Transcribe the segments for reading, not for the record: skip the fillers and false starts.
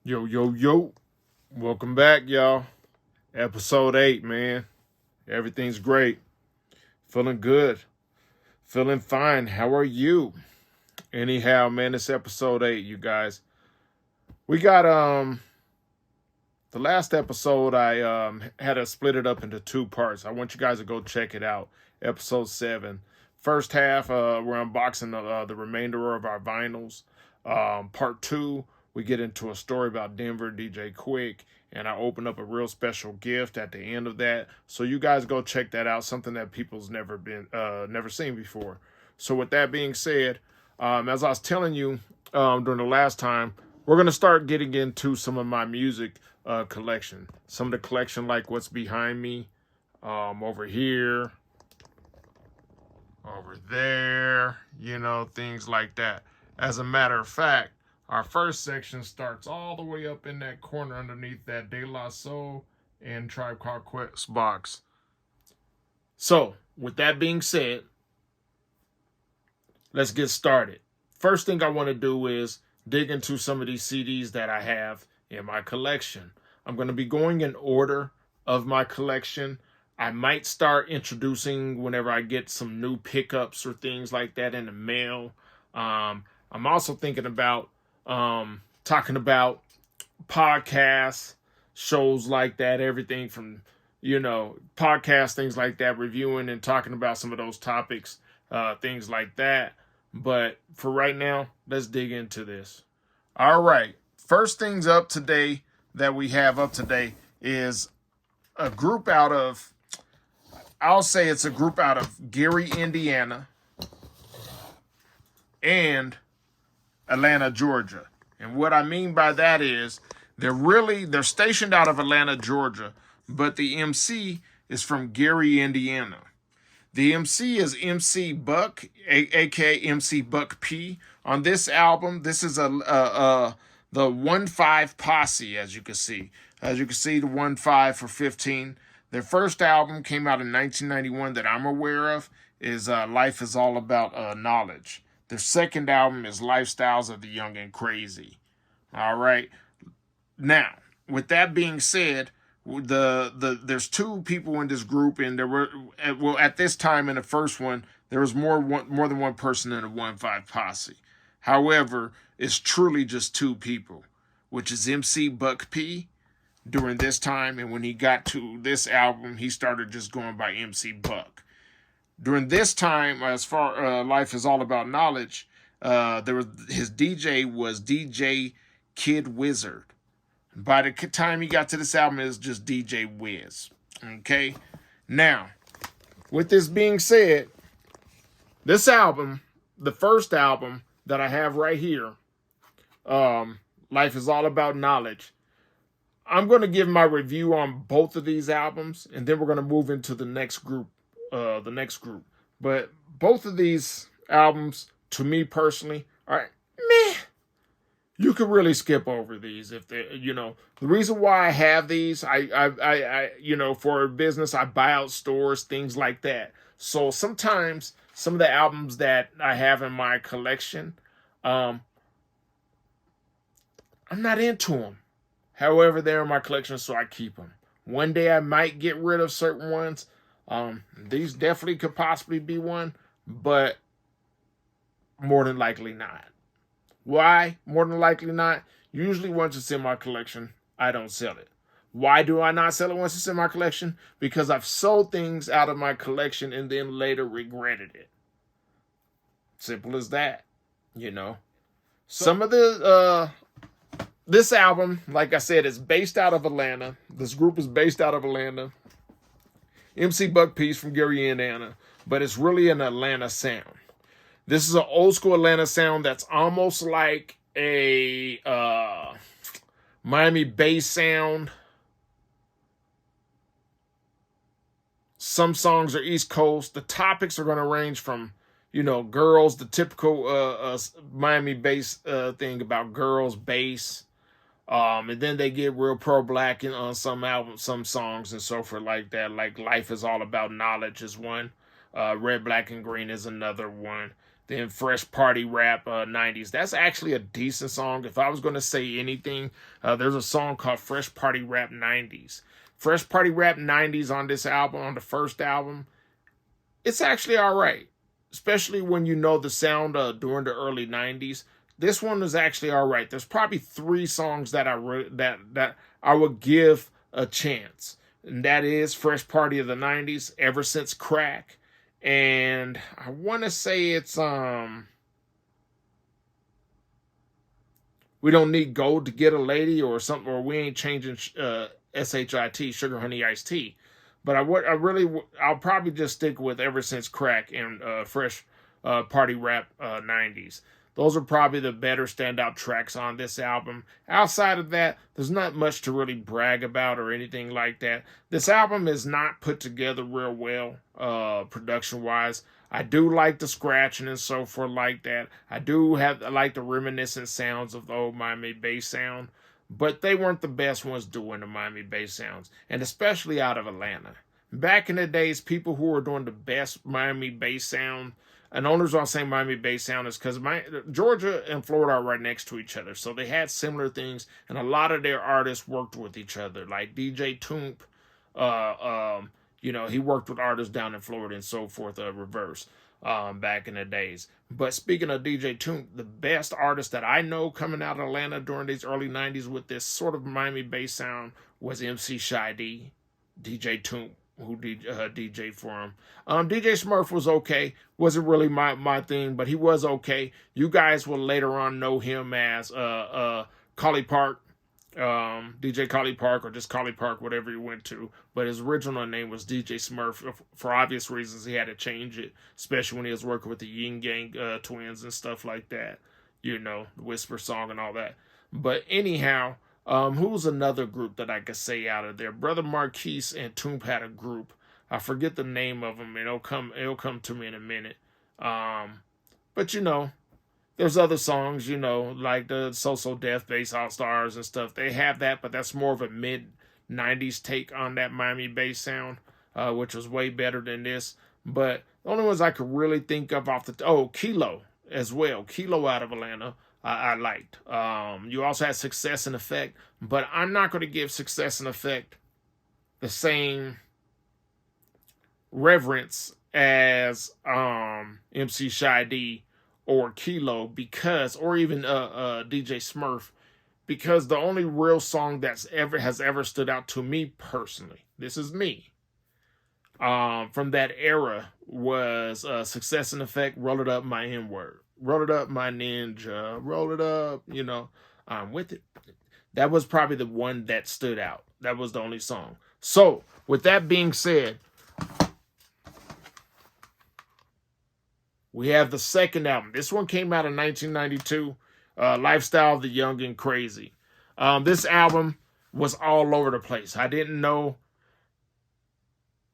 Yo, yo, yo. Welcome back, y'all. Episode 8, man. Everything's great. Feeling good. Feeling fine. How are you? Anyhow, man, it's episode 8, you guys. We got the last episode I had to split it up into two parts. I want you guys to go check it out. Episode 7. First half, we're unboxing the remainder of our vinyls. Part 2, we get into a story about Denver DJ Quick, and I open up a real special gift at the end of that. So you guys go check that out. Something that people's never seen before. So with that being said, as I was telling you during the last time, we're gonna start getting into some of my music collection. Some of the collection, like what's behind me, over here, over there, things like that. As a matter of fact, our first section starts all the way up in that corner underneath that De La Soul and Tribe Called Quest box. So, with that being said, let's get started. First thing I want to do is dig into some of these CDs that I have in my collection. I'm going to be going in order of my collection. I might start introducing whenever I get some new pickups or things like that in the mail. I'm also thinking about talking about podcasts, shows like that, everything from, podcasts, things like that, reviewing and talking about some of those topics, things like that. But for right now, let's dig into this. All right. First things up today that we have up today is a group out of, I'll say it's a group out of Gary, Indiana and Atlanta, Georgia. And what I mean by that is they're stationed out of Atlanta, Georgia, but the MC is from Gary, Indiana. The MC is MC Buck, aka MC Buck P. On this album, this is the 1-5 Posse, as you can see. As you can see, the 1-5 for 15. Their first album came out in 1991 that I'm aware of is Life is All About Knowledge. Their second album is Lifestyles of the Young and Crazy. All right. Now, with that being said, there's two people in this group, and there were at this time in the first one there was more than one person in the 1-5 Posse. However, it's truly just two people, which is MC Buck P during this time, and when he got to this album, he started just going by MC Buck. During this time, as far Life is All About Knowledge, his DJ was DJ Kid Wizard. By the time he got to this album, it was just DJ Wiz. Okay? Now, with this being said, this album, the first album that I have right here, Life is All About Knowledge, I'm going to give my review on both of these albums, and then we're going to move into the next group. But both of these albums, to me personally, are meh. You could really skip over these if they, the reason why I have these, I for business, I buy out stores, things like that. So sometimes some of the albums that I have in my collection, I'm not into them. However, they're in my collection, so I keep them. One day I might get rid of certain ones. These definitely could possibly be one, but more than likely not. Why? More than likely not. Usually once it's in my collection, I don't sell it. Why do I not sell it once it's in my collection? Because I've sold things out of my collection and then later regretted it. Simple as that, Some of this album, like I said, is based out of Atlanta. This group is based out of Atlanta. MC Buck P's from Gary, Indiana, but it's really an Atlanta sound. This is an old school Atlanta sound that's almost like a Miami bass sound. Some songs are East Coast. The topics are going to range from, girls, the typical Miami bass thing about girls, bass. And then they get real pro-black on some albums, some songs and so forth like that. Like Life is All About Knowledge is one. Red, Black, and Green is another one. Then Fresh Party Rap 90s. That's actually a decent song. If I was going to say anything, there's a song called Fresh Party Rap 90s. Fresh Party Rap 90s on this album, on the first album, it's actually all right. Especially when you know the sound during the early 90s. This one is actually all right. There's probably 3 songs that that I would give a chance. And that is Fresh Party of the 90s, Ever Since Crack. And I want to say it's We Don't Need Gold to Get a Lady or something, or We Ain't Changing SHIT, Sugar Honey Iced Tea. But I'll probably just stick with Ever Since Crack and Fresh Party Rap 90s. Those are probably the better standout tracks on this album. Outside of that, there's not much to really brag about or anything like that. This album is not put together real well, production-wise. I do like the scratching and so forth like that. I like the reminiscent sounds of the old Miami bass sound. But they weren't the best ones doing the Miami bass sounds, and especially out of Atlanta. Back in the days, people who were doing the best Miami bass sound, and the only reason I'm saying Miami bass sound is because Georgia and Florida are right next to each other, so they had similar things, and a lot of their artists worked with each other, like DJ Toomp. He worked with artists down in Florida and so forth, reverse. Back in the days. But speaking of DJ Toomp, the best artist that I know coming out of Atlanta during these early 90s with this sort of Miami bass sound was MC Shy D, DJ Toomp, who DJ'd for him. DJ Smurf was okay. Wasn't really my thing, but he was okay. You guys will later on know him as Collie Park. DJ Collie Park or just Collie Park, whatever he went to. But his original name was DJ Smurf. For obvious reasons, he had to change it, especially when he was working with the Yin Gang twins and stuff like that. The Whisper Song and all that. But anyhow, who's another group that I could say out of there? Brother Marquise and Toomp had a group. I forget the name of them. It'll come to me in a minute. But there's other songs, like the So Death Bass All Stars and stuff. They have that, but that's more of a mid-90s take on that Miami bass sound, which was way better than this. But the only ones I could really think of Kilo as well. Kilo out of Atlanta, I liked. You also had Success and Effect, but I'm not going to give Success and Effect the same reverence as MC Shy D or Kilo or even DJ Smurf, because the only real song has ever stood out to me personally, this is me, from that era was Success and Effect, Roll It Up My N-Word, Roll It Up My Ninja, Roll It Up, I'm with it. That was probably the one that stood out. That was the only song. So, with that being said, we have the second album. This one came out in 1992, Lifestyle of the Young and Crazy. This album was all over the place. I didn't know.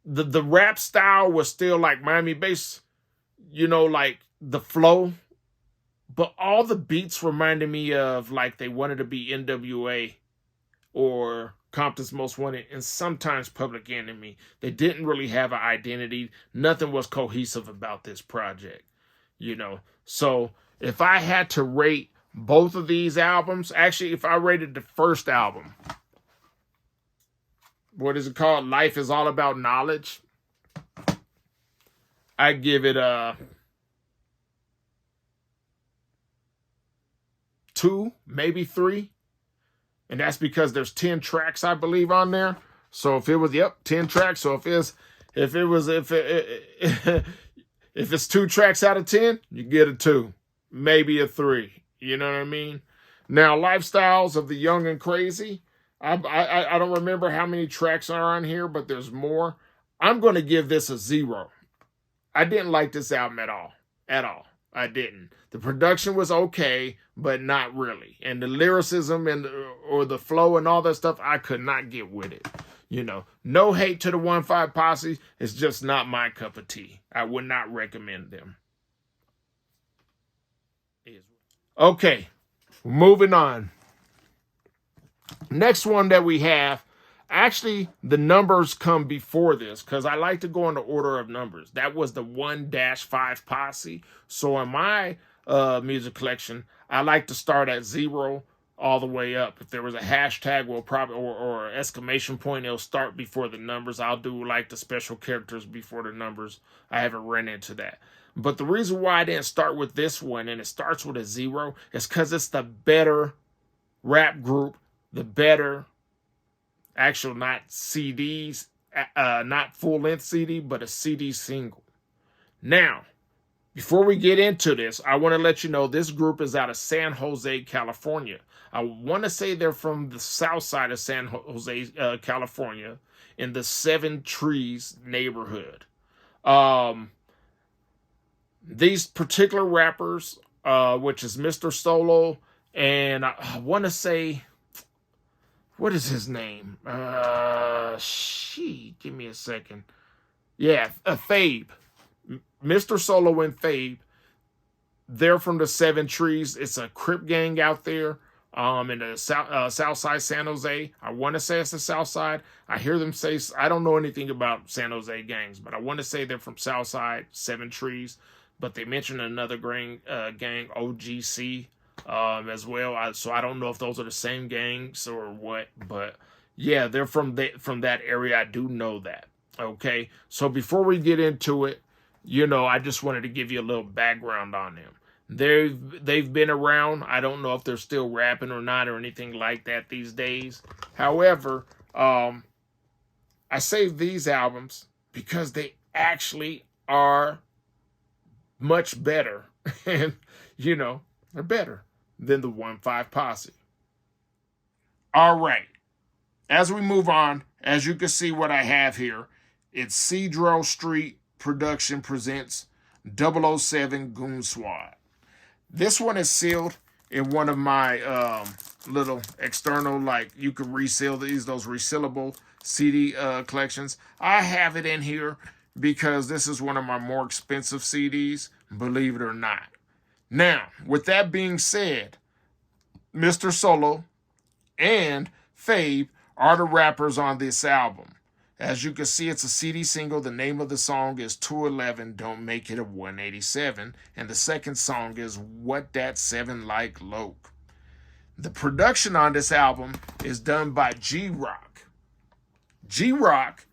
The rap style was still like Miami bass, like the flow. But all the beats reminded me of like they wanted to be NWA or Compton's Most Wanted and sometimes Public Enemy. They didn't really have an identity. Nothing was cohesive about this project. So if I had to rate both of these albums, actually, if I rated the first album, what is it called? Life is All About Knowledge. I give it a 2, maybe 3. And that's because there's 10 tracks, I believe, on there. So if it was, 10 tracks. So if it's 2 tracks out of 10, you get a 2, maybe a 3. You know what I mean? Now, Lifestyles of the Young and Crazy, I don't remember how many tracks are on here, but there's more. I'm going to give this a 0. I didn't like this album at all. I didn't. The production was okay, but not really. And the lyricism or the flow and all that stuff, I could not get with it. No hate to the 1-5 Posse. It's just not my cup of tea. I would not recommend them. Okay, moving on. Next one that we have, Actually, the numbers come before this because I like to go in the order of numbers. That was the 1-5 Posse. So in my music collection, I like to start at 0 all the way up. If there was a hashtag, we'll probably or exclamation point, it'll start before the numbers. I'll do like the special characters before the numbers. I haven't run into that. But the reason why I didn't start with this one and it starts with a 0 is because it's the better rap group, the better actual, not CDs, not full length CD, but a CD single. Now, before we get into this, I want to let you know this group is out of San Jose, California. I want to say they're from the south side of San Jose, California, in the Seven Trees neighborhood. These particular rappers, which is Mr. Solo, and I want to say, what is his name? Give me a second. Yeah, Fabe. Mr. Solo and Fabe. They're from the Seven Trees. It's a Crip gang out there in the south side San Jose. I want to say it's the south side. I hear them say, I don't know anything about San Jose gangs, but I want to say they're from south side Seven Trees. But they mentioned another gang, OGC, as well. So I don't know if those are the same gangs or what, but yeah, they're from that area. I do know that. Okay, so before we get into it, I just wanted to give you a little background on them. They've been around. I don't know if they're still rapping or not or anything like that these days. However, I saved these albums because they actually are much better, and they're better than the 1-5 Posse. All right, as we move on, as you can see what I have here, it's Cedro Street Production presents 007 Goon Squad. This one is sealed in one of my little external, like you can reseal those resealable CD collections. I have it in here because this is one of my more expensive CDs, believe it or not. Now, with that being said, Mr. Solo and Fabe are the rappers on this album. As you can see, it's a CD single. The name of the song is 211, Don't Make It a 187. And the second song is What That 7 Like Loke. The production on this album is done by G-Roc. G-Roc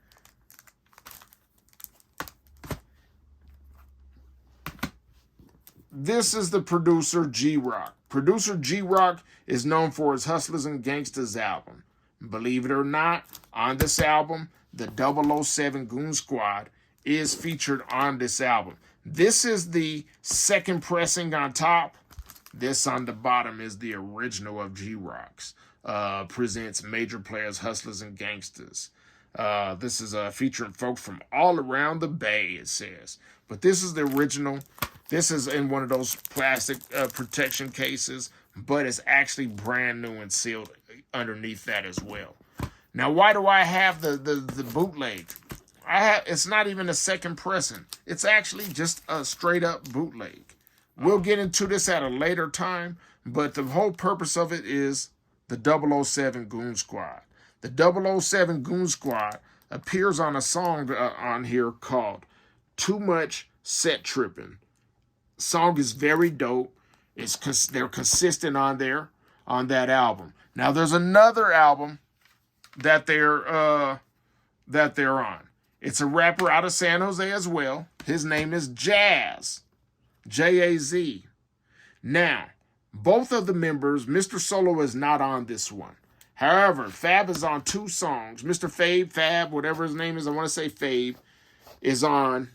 this is the producer G-Roc. Producer G-Roc is known for his Hustlers and Gangsters album. Believe it or not, on this album, the 007 Goon Squad is featured on this album. This is the second pressing on top. This on the bottom is the original of G-Roc's. Presents Major Players, Hustlers, and Gangsters. This is featuring folks from all around the Bay, it says. But this is the original. This is in one of those plastic protection cases, but it's actually brand new and sealed underneath that as well. Now, why do I have the bootleg? It's not even a second pressing. It's actually just a straight up bootleg. We'll get into this at a later time, but the whole purpose of it is the 007 Goon Squad. The 007 Goon Squad appears on a song on here called Too Much Set Trippin'. Song is very dope. They're consistent on that album. Now there's another album that they're on. It's a rapper out of San Jose as well. His name is Jazz. J-A-Z. Now, both of the members, Mr. Solo is not on this one. However, Fab is on two songs. Mr. Fab, whatever his name is, I want to say Fabe, is on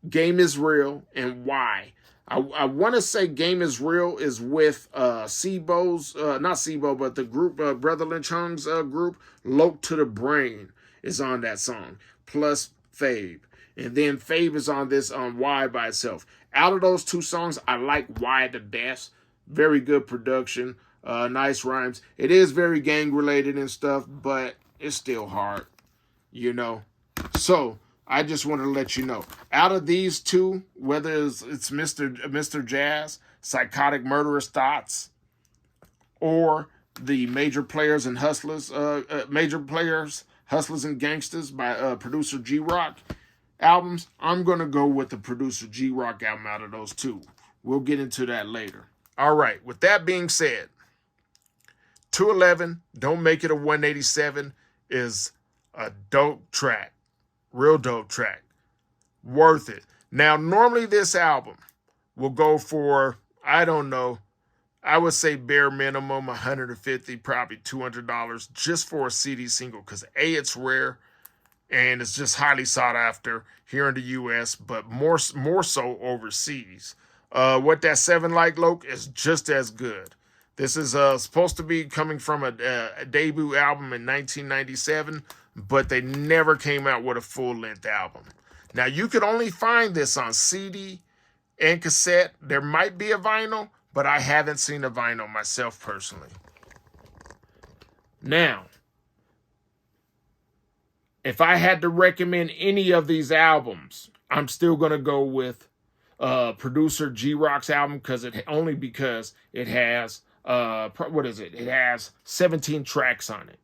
Game Is Real and Why. I want to say Game Is Real is with Sibo's, not Sibo, but the group, Brother Lynch Hung's group, Loke to the Brain is on that song, plus Fabe. And then Fabe is on this on Why by itself. Out of those two songs, I like Why the best. Very good production, nice rhymes. It is very gang related and stuff, but it's still hard, So I just wanted to let you know. Out of these two, whether it's Mr. Jazz, Psychotic Murderous Thoughts, or the Major Players and Hustlers, Hustlers and Gangsters by producer G-Roc albums, I'm going to go with the producer G-Roc album out of those two. We'll get into that later. All right, with that being said, 211, Don't Make It a 187 is a dope track. Real dope track. Worth it. Now, normally this album will go for, I don't know, I would say bare minimum $150, probably $200 just for a CD single because A, it's rare and it's just highly sought after here in the U.S., but more so overseas. What That 7 Like, Loke, is just as good. This is supposed to be coming from a debut album in 1997, but they never came out with a full-length album. Now, you could only find this on CD and cassette. There might be a vinyl, but I haven't seen a vinyl myself personally. Now, if I had to recommend any of these albums, I'm still going to go with producer G-Roc's album because it has it has 17 tracks on it.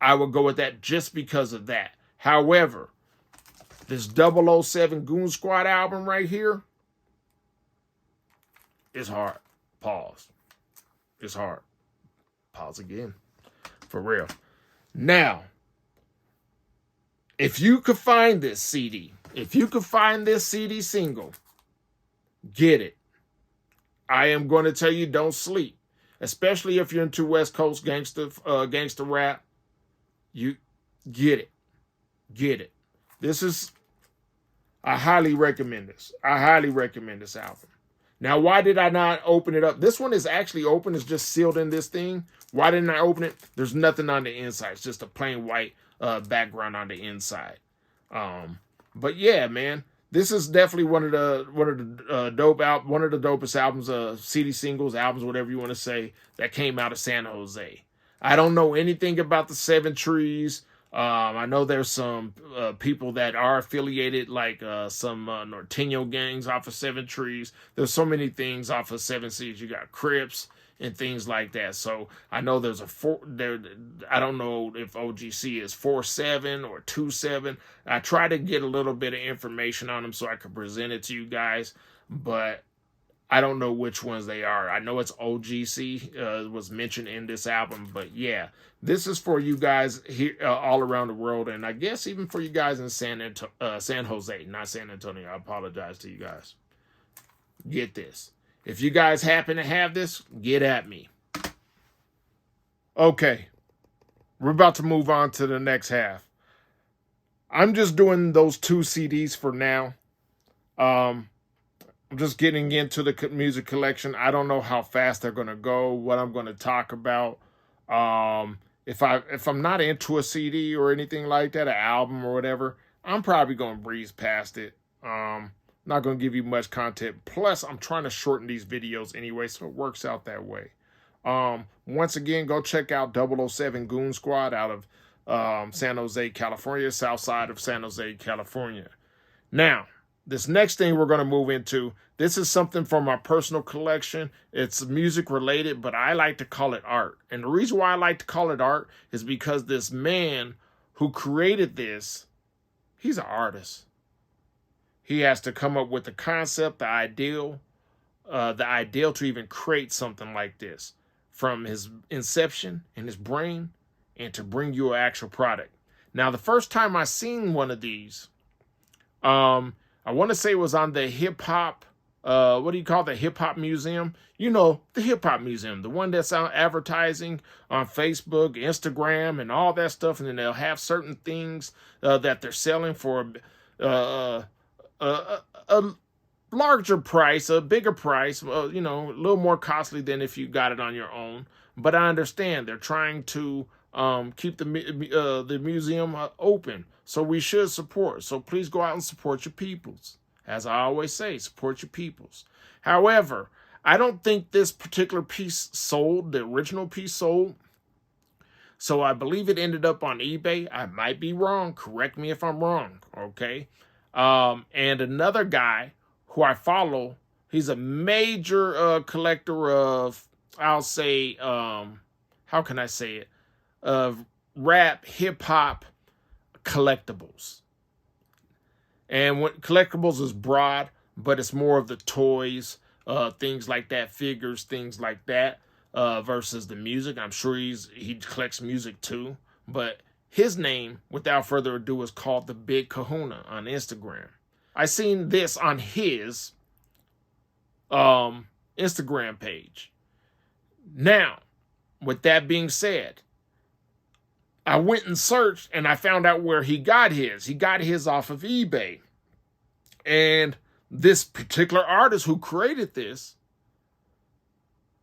I would go with that just because of that. However, this 007 Goon Squad album right here is hard. Pause. It's hard. Pause again. For real. Now, if you could find this CD, if you could find this CD single, get it. I am going to tell you, don't sleep. Especially if you're into West Coast gangster rap. You get it. Get it. I highly recommend this. I highly recommend this album. Now, why did I not open it up? This one is actually open. It's just sealed in this thing. Why didn't I open it? There's nothing on the inside. It's just a plain white background on the inside. But yeah, man, this is definitely one of the dopest albums, CD singles, albums, whatever you want to say, that came out of San Jose. I don't know anything about the Seven Trees. I know there's some people that are affiliated, like some Norteño gangs off of Seven Trees. There's so many things off of Seven Seas. You got Crips and things like that. So I know there's I don't know if OGC is 4-7 or 2-7. I try to get a little bit of information on them so I can present it to you guys, but I don't know which ones they are. I know it's OGC was mentioned in this album, but yeah, this is for you guys here all around the world, and I guess even for you guys in San Jose, not San Antonio. I apologize to you guys. Get this. If you guys happen to have this, get at me. Okay, we're about to move on to the next half. I'm just doing those 2 CDs for now. I'm just getting into the music collection. I don't know how fast they're going to go, what I'm going to talk about. If I'm not into a CD or anything like that, an album or whatever, I'm probably going to breeze past it. Not going to give you much content. Plus, I'm trying to shorten these videos anyway, so it works out that way. Once again, go check out 007 Goon Squad out of San Jose, California, south side of San Jose, California. Now, this next thing we're going to move into, this is something from my personal collection. It's music related, but I like to call it art. And the reason why I like to call it art is because this man who created this, he's an artist. He has to come up with the concept, the ideal to even create something like this from his inception in his brain and to bring you an actual product. Now, the first time I seen one of these, I want to say it was on the hip hop, the hip hop museum? You know, the hip hop museum, the one that's out advertising on Facebook, Instagram, and all that stuff. And then they'll have certain things that they're selling for a larger price, a bigger price, a little more costly than if you got it on your own. But I understand they're trying to keep the museum open. So we should support. So please go out and support your peoples. As I always say, support your peoples. However, I don't think this particular piece sold, the original piece sold. So I believe it ended up on eBay. I might be wrong. Correct me if I'm wrong. Okay. And another guy who I follow, he's a major collector of, I'll say, how can I say it? Rap, hip hop collectibles. And what collectibles is broad, but it's more of the toys, things like that, figures, things like that, versus the music. I'm sure he collects music too, but his name, without further ado, is called the Big Kahuna on Instagram. I seen this on his Instagram page. Now, with that being said, I went and searched and I found out where he got his. He got his off of eBay. And this particular artist who created this,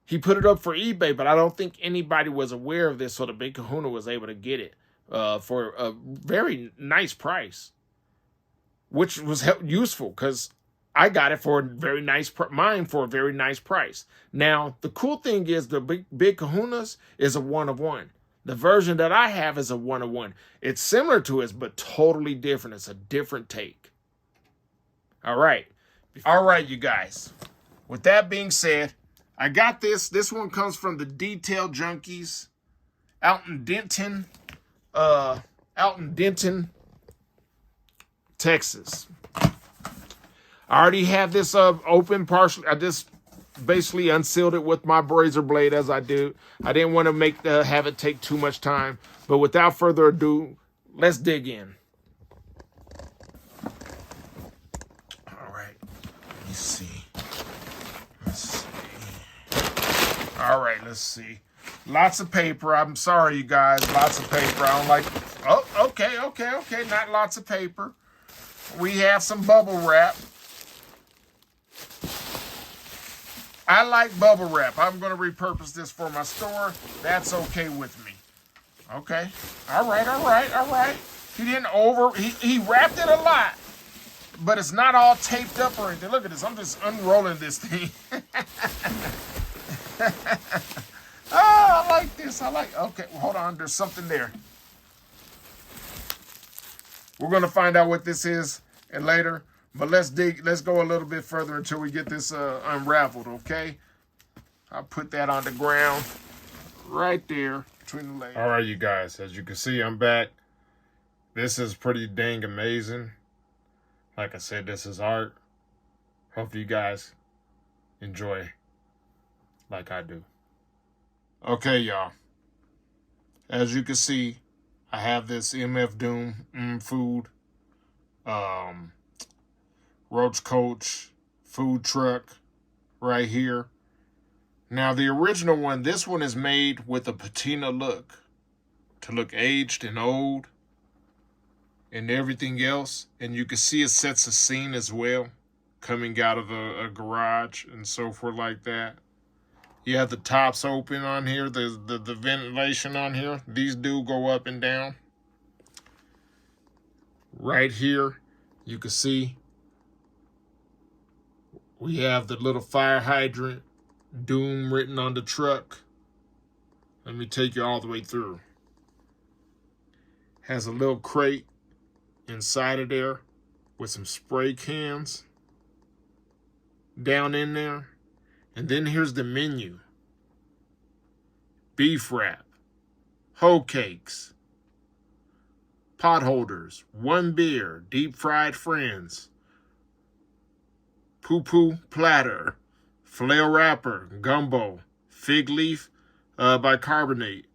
he put it up for eBay, but I don't think anybody was aware of this, so the Big Kahuna was able to get it for a very nice price, which was useful because I got it for a very nice for a very nice price. Now, the cool thing is the Big Kahunas is a 1-of-1. The version that I have is a 1-of-1. It's similar to his, but totally different. It's a different take. All right, you guys. With that being said, I got this. This one comes from the Detail Junkies out in Denton, Texas. I already have this open partially. I just basically unsealed it with my razor blade as I do. I didn't want to have it take too much time. But without further ado, let's dig in. All right. Let me see. All right, let's see. Lots of paper. I'm sorry, you guys. Lots of paper. I don't like... Oh, okay. Not lots of paper. We have some bubble wrap. I like bubble wrap. I'm going to repurpose this for my store. That's okay with me. Okay. All right. He didn't he wrapped it a lot, but it's not all taped up or anything. Look at this. I'm just unrolling this thing. Oh, I like this. Okay, well, hold on. There's something there. We're going to find out what this is and later. But let's go a little bit further until we get this unraveled, okay? I'll put that on the ground right there between the legs. All right, you guys. As you can see, I'm back. This is pretty dang amazing. Like I said, this is art. Hope you guys enjoy like I do. Okay, y'all. As you can see, I have this MF Doom food. Roach Coach food truck right here. Now the original one, this one is made with a patina look to look aged and old and everything else. And you can see it sets a scene as well, coming out of a garage and so forth like that. You have the tops open on here, the ventilation on here. These do go up and down. Right here, you can see we have the little fire hydrant, Doom written on the truck. Let me take you all the way through. Has a little crate inside of there with some spray cans down in there. And then here's the menu. Beef wrap, hoe cakes, pot holders, one beer, deep fried friends, poo-poo platter, flail wrapper, gumbo, fig leaf, bicarbonate.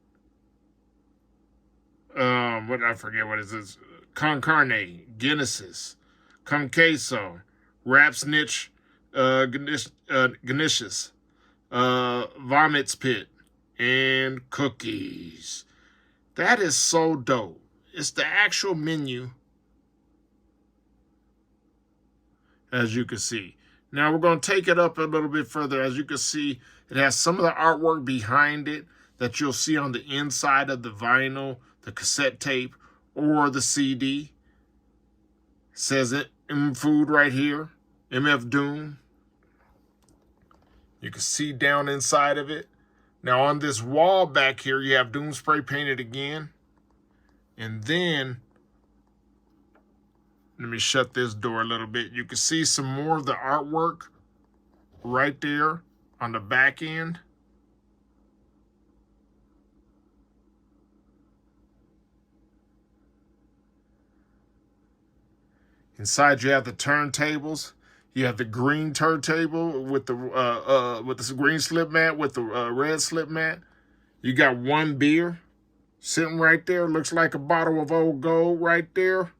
I forget what is this? Con carne, Guinnesses, con queso, wrap snitch, Ganeshes, Vomit's Pit, and cookies. That is so dope. It's the actual menu, as you can see. Now we're going to take it up a little bit further. As you can see, it has some of the artwork behind it that you'll see on the inside of the vinyl, the cassette tape, or the CD. It says it in food right here, MF Doom. You can see down inside of it. Now on this wall back here, you have Doom spray painted again. And then, let me shut this door a little bit. You can see some more of the artwork right there on the back end. Inside you have the turntables. You have the green turntable with the green slip mat with the red slip mat. You got one beer sitting right there. Looks like a bottle of Old Gold right there.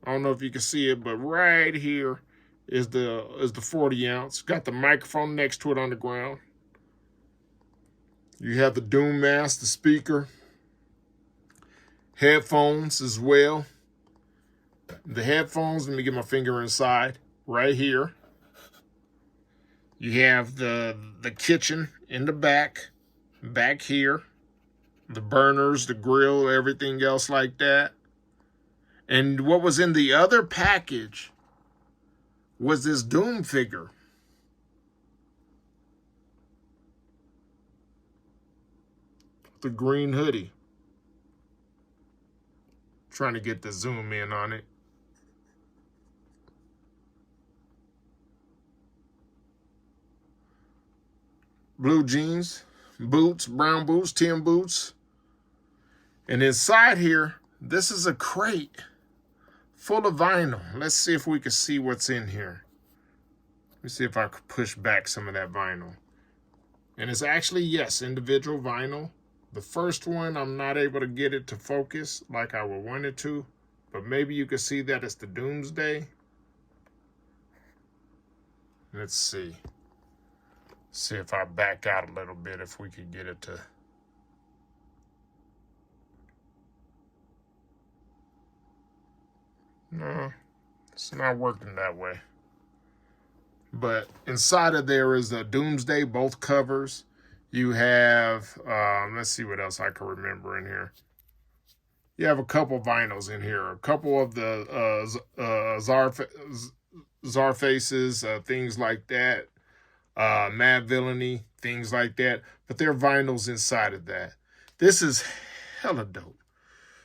I don't know if you can see it, but right here is the 40 ounce. Got the microphone next to it on the ground. You have the Doom mask, the speaker, headphones as well. The headphones, let me get my finger inside, right here. You have the kitchen in the back here. The burners, the grill, everything else like that. And what was in the other package was this Doom figure. The green hoodie. Trying to get the zoom in on it. Blue jeans, boots, brown boots, tin boots. And inside here, this is a crate full of vinyl. Let's see if we can see what's in here. Let me see if I could push back some of that vinyl. And it's actually, yes, individual vinyl. The first one, I'm not able to get it to focus like I would want it to. But maybe you can see that it's the Doomsday. Let's see. See if I back out a little bit, if we could get it to... No, it's not working that way. But inside of there is a Doomsday, both covers. You have, let's see what else I can remember in here. You have a couple vinyls in here. A couple of the Czar faces, things like that. Mad Villainy, things like that. But there are vinyls inside of that. This is hella dope.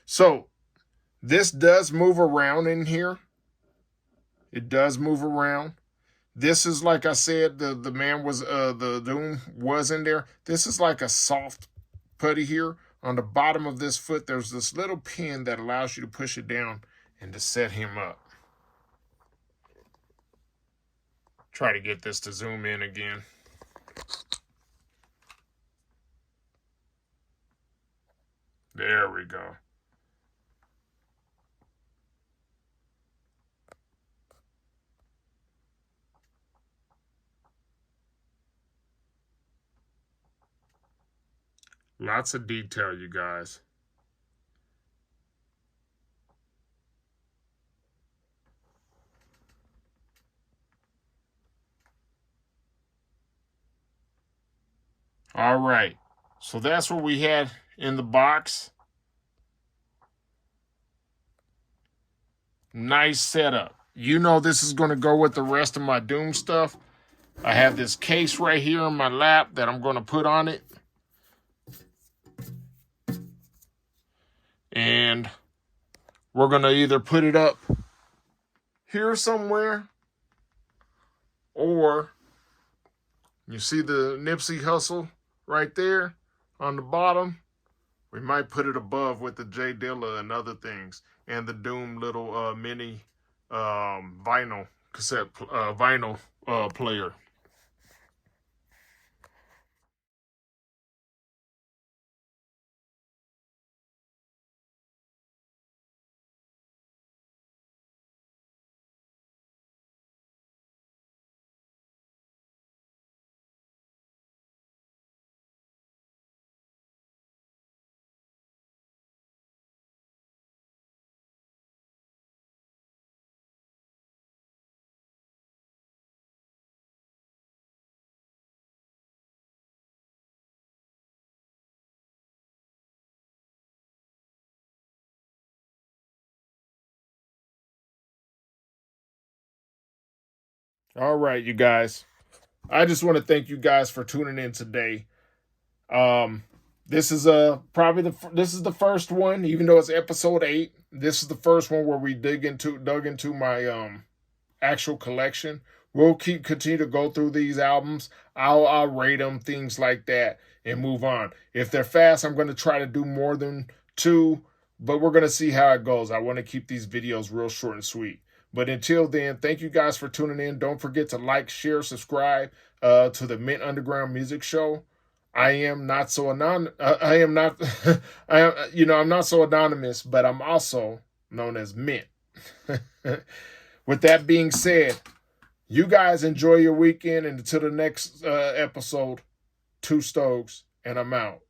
So, this does move around in here. It does move around. This is, like I said, the man was, the Doom was in there. This is like a soft putty here. On the bottom of this foot, there's this little pin that allows you to push it down and to set him up. Try to get this to zoom in again. There we go. Lots of detail, you guys. All right. So that's what we had in the box. Nice setup. You know this is going to go with the rest of my Doom stuff. I have this case right here in my lap that I'm going to put on it. And we're going to either put it up here somewhere, or you see the Nipsey Hussle right there on the bottom. We might put it above with the J Dilla and other things, and the Doom little mini vinyl cassette vinyl player. All right, you guys. I just want to thank you guys for tuning in today. This is this is the first one, even though it's episode 8. This is the first one where we dug into my actual collection. We'll continue to go through these albums. I'll rate them, things like that, and move on. If they're fast, I'm going to try to do more than 2. but we're going to see how it goes. I want to keep these videos real short and sweet. But until then, thank you guys for tuning in. Don't forget to like, share, subscribe to the Mint Underground Music Show. I am not so I am not. I'm not so anonymous, but I'm also known as Mint. With that being said, you guys enjoy your weekend, and until the next episode, Two Stokes, and I'm out.